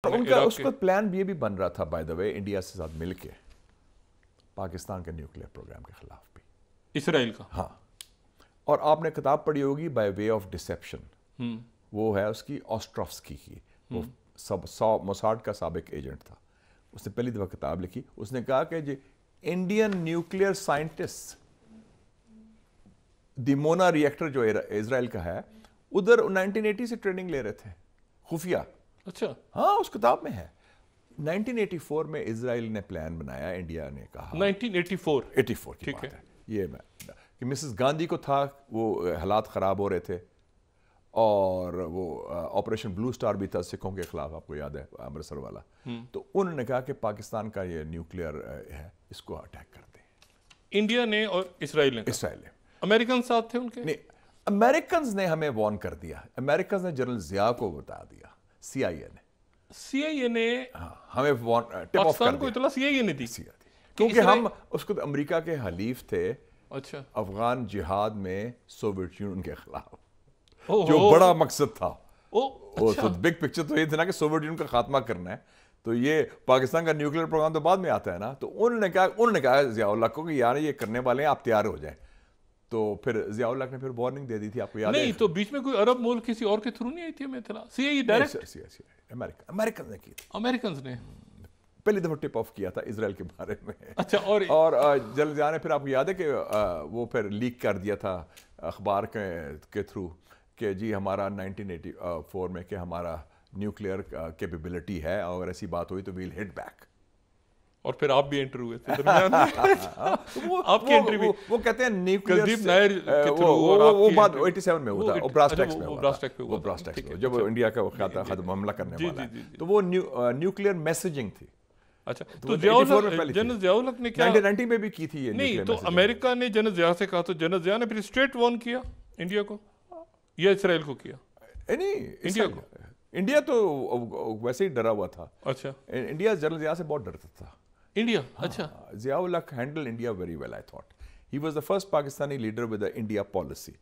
उनका उसका प्लान ये भी बन रहा था बाय द वे, इंडिया से साथ मिलके पाकिस्तान के न्यूक्लियर प्रोग्राम के खिलाफ भी, इसराइल का। हाँ। और आपने किताब पढ़ी होगी बाय वे ऑफ डिसेप्शन, वो है उसकी ऑस्ट्रोफ्स्की की, वो मोसाड का साबिक एजेंट था। उसने पहली दफा किताब लिखी, उसने कहा कि जी Indian nuclear scientist Dimona reactor जो इजराइल का है, उधर 1980 से ट्रेनिंग ले रहे थे खुफिया। अच्छा, हाँ, उस किताब में है। 1984 में इजराइल ने प्लान बनाया, इंडिया ने कहा 1984 की ठीक बात है है ये, मैं कि मिसेस गांधी को था, वो हालात ख़राब हो रहे थे और वो ऑपरेशन ब्लू स्टार भी था सिखों के खिलाफ, आपको याद है अमृतसर वाला। तो उन्होंने कहा कि पाकिस्तान का ये न्यूक्लियर है, इसको अटैक करते हैं। इंडिया ने और इसराइल ने अमेरिकन साथ थे उनके? नहीं, अमेरिकन ने हमें वार्न कर दिया। अमेरिकन ने जनरल जिया को बता दिया, सीआईए ने हमें टिप ऑफ कर दिया। इतला सीआईए ने दी क्योंकि हम उसको अमेरिका के हलीफ थे। अच्छा, अफगान जिहाद में सोवियत यूनियन के खिलाफ, जो बड़ा मकसद था। तो बिग पिक्चर तो ये था ना कि सोवियत यूनियन का खात्मा करना है। तो ये पाकिस्तान का न्यूक्लियर प्रोग्राम तो बाद में आता है ना। तो उन्होंने कहा जियाउल हक को कि यार ये करने वाले हैं, आप तैयार हो जाए। तो फिर जियाउल हक ने फिर वार्निंग दे दी थी, आपको याद है? नहीं, तो बीच में कोई अरब मुल्क किसी और के थ्रू नहीं आई थी हमें इत्तला? सीआईए डायरेक्ट अमेरिकन ने की थी। अमेरिकन ने पहली दफा टिप ऑफ किया था इजराइल के बारे में। अच्छा, और जनरल जिया ने फिर, आपको याद है कि वो फिर लीक कर दिया था अखबार के थ्रू कि जी हमारा 1984 में कि हमारा न्यूक्लियर कैपेबिलिटी है, और ऐसी बात हुई तो वील हिट बैक। और फिर आप भी एंटर हुए थे दरमियान में। आपकी एंट्री भी, वो कहते हैं न्यूक्लियर कुलदीप नायर के थ्रू, वो बात 87 में हुआ था, वो ब्रास टैक्स में हुआ था, जब इंडिया का खत्म हमला करने वाला है, तो वो न्यूक्लियर मैसेजिंग थी। अच्छा, तो जनरल जियाउल हक ने क्या 1990 में भी की थी ये? नहीं, तो अमेरिका ने जनरल जिया से कहा, तो जनरल जिया ने फिर स्ट्रेट वार्न किया इंडिया को या इसराइल को किया? नहीं, इंडिया को। इंडिया तो वैसे ही डरा हुआ था। अच्छा, इंडिया जनरल जिया से बहुत डरता था। इंडिया? अच्छा, जियाउल हक handle India very well, I thought. He was the first Pakistani leader with the India policy.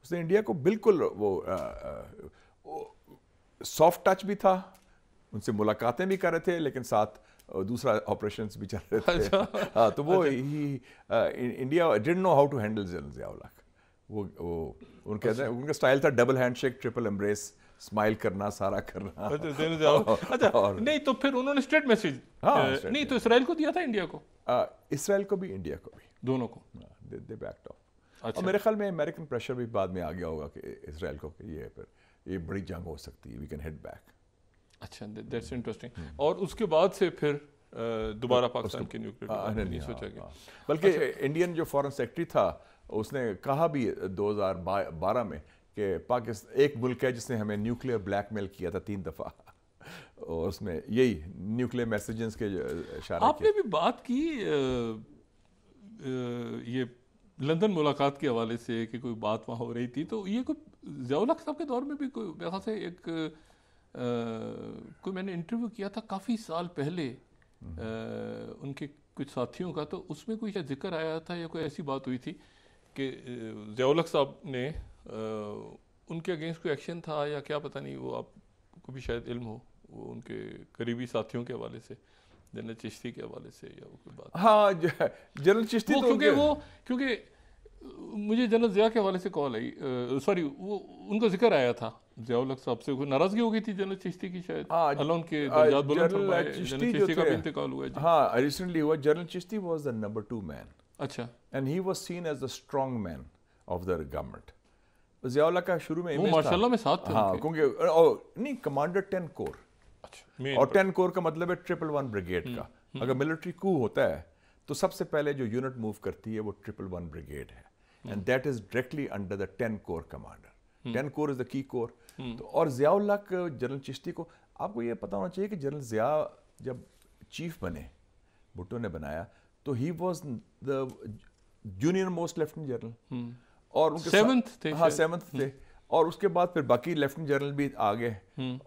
उसने इंडिया को बिल्कुल वो सॉफ्ट टच भी था, उनसे मुलाकातें भी कर रहे थे, लेकिन साथ दूसरा ऑपरेशंस भी चल रहे थे। अच्छा, हाँ, तो वो India didn't know how to handle General Ziaul Haq. वो उनका स्टाइल था double handshake, triple embrace, smile करना, सारा करना। अच्छा, नहीं तो फिर उन्होंने स्ट्रेट मैसेज नहीं तो इसराइल को दिया था, इंडिया को? इसराइल को भी, इंडिया को भी, दोनों को दे बैक्ड ऑफ। और मेरे ख्याल में अमेरिकन प्रेशर भी बाद में आ गया होगा कि इसराइल को कि ये बड़ी जंग हो सकती है, वी कैन हिट बैक। अच्छा, दैट्स इंटरेस्टिंग। और उसके बाद से फिर दोबारा पाकिस्तान के न्यूक्लियर नहीं सोचा गया। बल्कि इंडियन जो फॉरेन सेक्रेटरी था, उसने कहा भी 2012 में कि पाकिस्तान एक मुल्क है जिसने हमें न्यूक्लियर ब्लैकमेल किया था 3 दफ़ा, और उसमें यही न्यूक्लियर मैसेजेस के इशारे। आपने भी बात की ये लंदन मुलाकात के हवाले से कि कोई बात वहाँ हो रही थी, तो ये कोई जियाउल हक साहब के दौर में भी कोई मेरे ख्याल से एक कोई मैंने इंटरव्यू किया था काफ़ी साल पहले उनके कुछ साथियों का, तो उसमें कोई जिक्र आया था या कोई ऐसी बात हुई थी कि जियाउल हक साहब ने उनके अगेंस्ट कोई एक्शन था या क्या, पता नहीं, वो आपको भी शायद इल्म हो, वो उनके करीबी साथियों के हवाले से, जनरल चिश्ती के हवाले से, या वो कोई बात? हाँ, जनरल चिश्ती तो क्योंकि मुझे जनरल जिया के हवाले से कॉल आई, सॉरी, वो उनका जिक्र आया था जियाउल हक साहब से, कोई नाराजगी हो गई थी जनरल चिश्ती की शायद, अल्लाह उनके दर्जात बुलंद फरमाए, जनरल चिश्ती का भी इंतकाल हुआ है। हाँ, रिसेंटली हुआ। General Chishti was the number 2 man. अच्छा, and he was seen as the strong man of the government. Ziaul Haq का शुरू में वो माशाल्लाह में साथ थे। हाँ, क्योंकि नहीं, कमांडर 10 कोर। अच्छा, और 10 कोर का मतलब है 111 ब्रिगेड का। अगर मिलिट्री कू होता है तो सबसे पहले जो यूनिट मूव करती है वो 111 ब्रिगेड है, and that is directly under the 10 core commander. 10 core is the key core. तो और जियाउल हक, जनरल चिश्ती को, आपको ये पता होना चाहिए कि जनरल जिया जब चीफ बने, भुट्टो ने बनाया, तो he was the junior most lieutenant general, और उनके 7th थे। हाँ, 7th थे। और उसके बाद फिर बाकी लेफ्टिनेंट जनरल भी आ गए,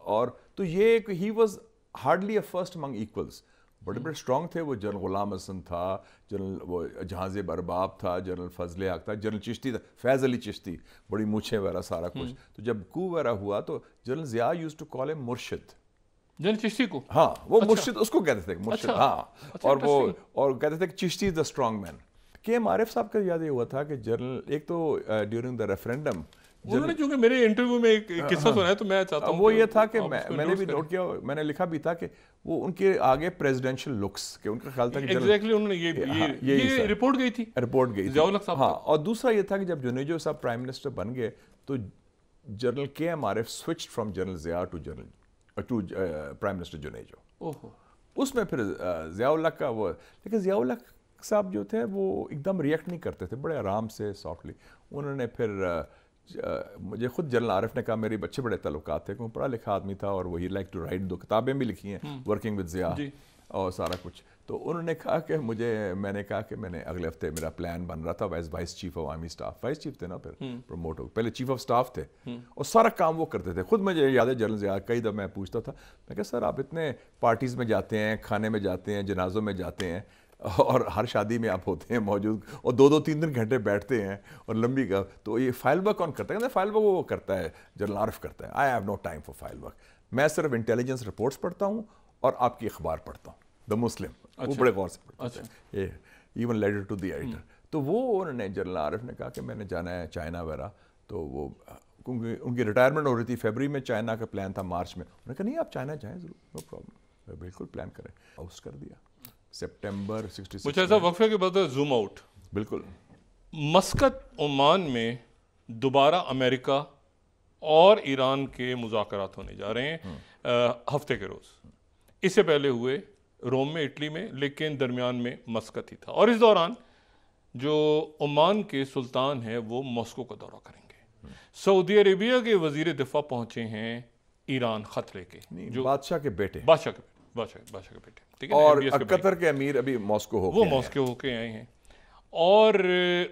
और तो ये he was hardly a first among equals. बड़े बड़े स्ट्रॉन्ग थे वो। जनरल गुलाम हसन था, जनरल वो जहाज़ेब अरबाब था, जनरल फजल हक था, जनरल चिश्ती था, फैज़ अली चिश्ती, बड़ी मूछें वगैरह सारा कुछ। तो जब कू वगैरह हुआ तो General Zia used to call him मुर्शिद, जनरल चिश्ती को? हाँ, वो मुर्शिद उसको कहते थे, मुर्शिद। हाँ, और वो और कहते थे कि Chishti is the strong man. KM Arif साहब का याद ये हुआ था कि जनरल, एक तो ड्यूरिंग द रेफरेंडम उन्होंने, चूंकि मेरे इंटरव्यू में एक किस्सा सुना है तो मैं चाहता हूँ वो ये था कि मैंने भी नोट किया, मैंने लिखा भी था कि वो उनके आगे प्रेसिडेंशियल लुक्स के उनका ख्याल था कि एग्जैक्टली उन्होंने ये रिपोर्ट गई थी ज़ियाउल हक साहब। हाँ, और दूसरा ये था कि जब जुनेजो साहब प्राइम मिनिस्टर बन गए तो General KM Arif switched from General Zia to prime minister Junejo. उसमें फिर ज़ियाउल हक का वो, लेकिन ज़ियाउल हक साहब जो थे वो एकदम रिएक्ट नहीं करते थे, बड़े आराम से सॉफ्टली। उन्होंने फिर मुझे खुद जनरल आरिफ ने कहा, मेरे अच्छे बड़े ताल्लुकात थे, क्योंकि पढ़ा लिखा आदमी था और वही लाइक टू राइट, 2 किताबें भी लिखी हैं वर्किंग विद ज़िया और सारा कुछ। तो उन्होंने कहा कि मैंने कहा कि मैंने अगले हफ्ते मेरा प्लान बन रहा था vice chief of army staff, vice chief थे ना, फिर प्रमोट हो, पहले चीफ ऑफ स्टाफ थे और सारा काम वो करते थे खुद। मुझे याद है जनरल ज़िया कई दफ़ा मैं पूछता था, मैं कहा सर आप इतने पार्टीज़ में जाते हैं, खाने में जाते हैं, जनाजों में जाते हैं और हर शादी में आप होते हैं मौजूद और 2-2 3-3 घंटे बैठते हैं और लंबी का, तो ये फाइल वर्क कौन करता है? कहते फाइल वर्क वो करता है, जनरल आरिफ करता है। I have no time for file work, मैं सिर्फ इंटेलिजेंस रिपोर्ट्स पढ़ता हूँ और आपकी अखबार पढ़ता हूँ, द मुस्लिम। वो बड़े गौर से पढ़ते हैं, ये even letter to the editor. तो वो उन्होंने जनरल आरिफ ने कहा कि मैंने जाना है चाइना वगैरह, तो वो क्योंकि उनकी रिटायरमेंट हो रही थी फरवरी में, चाइना का प्लान था मार्च में। उन्होंने कहा नहीं आप चाइना जाएँ ज़रूर, नो प्रॉब्लम, बिल्कुल प्लान करें। हाउस कर दिया सितंबर 66। मुझे ऐसा वक्फे के बाद जूम आउट, बिल्कुल मस्कत ओमान में दोबारा अमेरिका और ईरान के मुज़ाकरात होने जा रहे हैं हफ्ते के रोज़। इससे पहले हुए रोम में, इटली में, लेकिन दरमियान में मस्कत ही था। और इस दौरान जो ओमान के सुल्तान हैं वो मॉस्को का दौरा करेंगे। सऊदी अरेबिया के वजीर दिफा पहुंचे हैं ईरान खत लेके, जो बादशाह के बेटे, बादशाह के बेटे, ठीक है। और कतर के अमीर अभी मॉस्को होके आए हैं और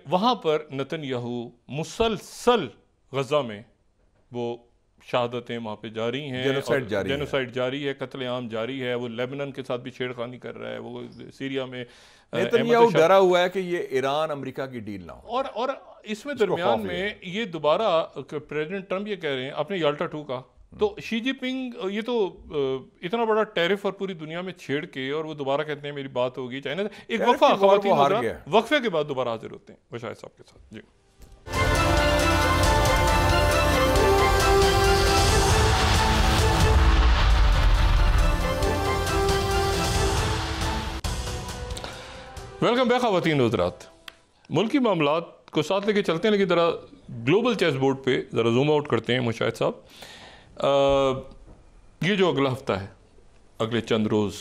वहाँ पर नेतन्याहू मुसलसल गजा में वो शहादतें वहाँ पे जारी हैं, जेनोसाइड जारी है, कत्लेआम जारी है। वो लेबनान के साथ भी छेड़खानी कर रहा है, वो सीरिया में नेतन्याहू डरा हुआ है कि ये ईरान अमेरिका की डील ना हो। और इसमें दरमियान में ये दोबारा प्रेसिडेंट ट्रम्प ये कह रहे हैं अपने याल्टा 2 का, तो शी जिनपिंग ये तो इतना बड़ा टैरिफ और पूरी दुनिया में छेड़ के, और वो दोबारा कहते हैं मेरी बात होगी चाइना से। एक वक्फा वक्फे के बाद दोबारा हाजिर होते हैं बशायर साहब के साथ। जी वेलकम बैक ख़वातीन हज़रात। मुल्की मामलात को साथ लेके चलते हैं, लेकिन ज़रा ग्लोबल चेस बोर्ड पे ज़रा जूम आउट करते हैं मुशाहिद साहब। ये जो अगला हफ्ता है, अगले चंद रोज़,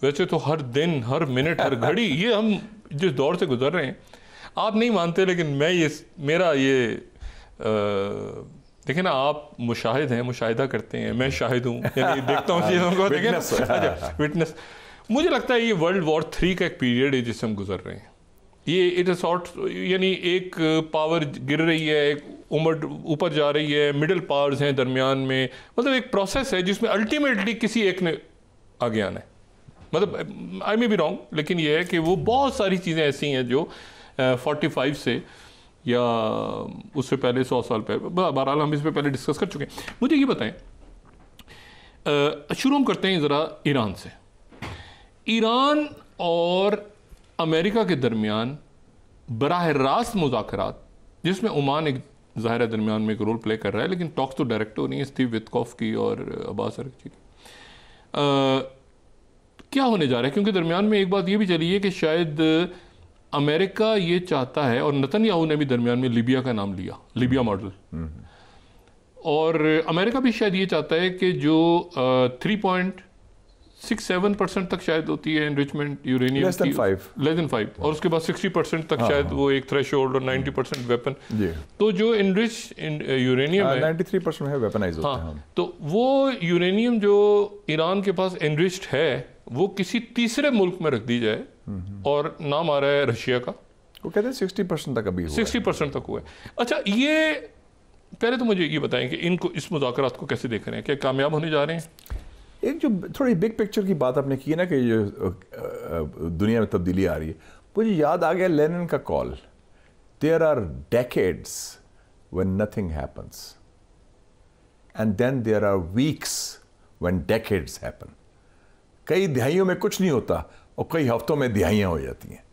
वैसे तो हर दिन, हर मिनट, हर घड़ी ये हम जिस दौर से गुजर रहे हैं, आप नहीं मानते, लेकिन मैं मेरा ये देखिए ना, आप मुशाहिद हैं, मुशाहिदा करते हैं, मैं शाहिद हूँ, यानी देखता हूँ चीज़ों को, देखें ना, विटनेस। मुझे लगता है ये वर्ल्ड वॉर 3 का एक पीरियड है जिससे हम गुजर रहे हैं। ये इट इज सॉर्ट, यानी एक पावर गिर रही है, एक उम्र ऊपर जा रही है, मिडिल पावर्स हैं दरमियान में, मतलब एक प्रोसेस है जिसमें अल्टीमेटली किसी एक ने आगे आना है। मतलब आई मे बी रॉन्ग, लेकिन ये है कि वो बहुत सारी चीज़ें ऐसी हैं जो 45 से या उससे पहले 100 साल पहले, बहरहाल हम इस पर पहले डिस्कस कर चुके हैं। मुझे ये बताएं, शुरू हम करते हैं ज़रा ईरान से। ईरान और अमेरिका के दरमियान बराह रास्त मुज़ाकरात, जिसमें ओमान एक ज़ाहिर दरमियान में एक रोल प्ले कर रहा है, लेकिन टॉक्स तो डायरेक्ट हो नहीं है, स्टीव वित्कॉफ की और अब्बास अरगची की। क्या होने जा रहा है? क्योंकि दरमियान में एक बात ये भी चली है कि शायद अमेरिका ये चाहता है, और नेतन्याहू ने भी दरमियान में लीबिया का नाम लिया, लीबिया मॉडल, और अमेरिका भी शायद ये चाहता है कि जो 3.67% तक शायद होती है एनरिचमेंट यूरेनियम की, लेस देन 5, और उसके बाद 60% तक शायद वो एक थ्रेशोल्ड, और 90% वेपन। तो जो एनरिच यूरेनियम है 93% है वेपनाइज होता है। तो वो यूरेनियम जो ईरान के पास एनरिच्ड है वो किसी तीसरे मुल्क में रख दी जाए, और नाम आ रहा है रशिया का। वो कहते हैं 60% तक अभी हुआ 60% तक हुआ है। अच्छा, ये पहले तो मुझे ये बताएं कि इनको, इस मुज़ाकरात को कैसे देख रहे हैं, क्या कामयाब होने जा रहे हैं? एक जो थोड़ी बिग पिक्चर की बात आपने की है ना कि जो दुनिया में तब्दीली आ रही है, मुझे याद आ गया लेनिन का call, there are decades when nothing happens and then there are weeks when decades happen. कई दिहाइयों में कुछ नहीं होता और कई हफ्तों में दिहाइयाँ हो जाती हैं.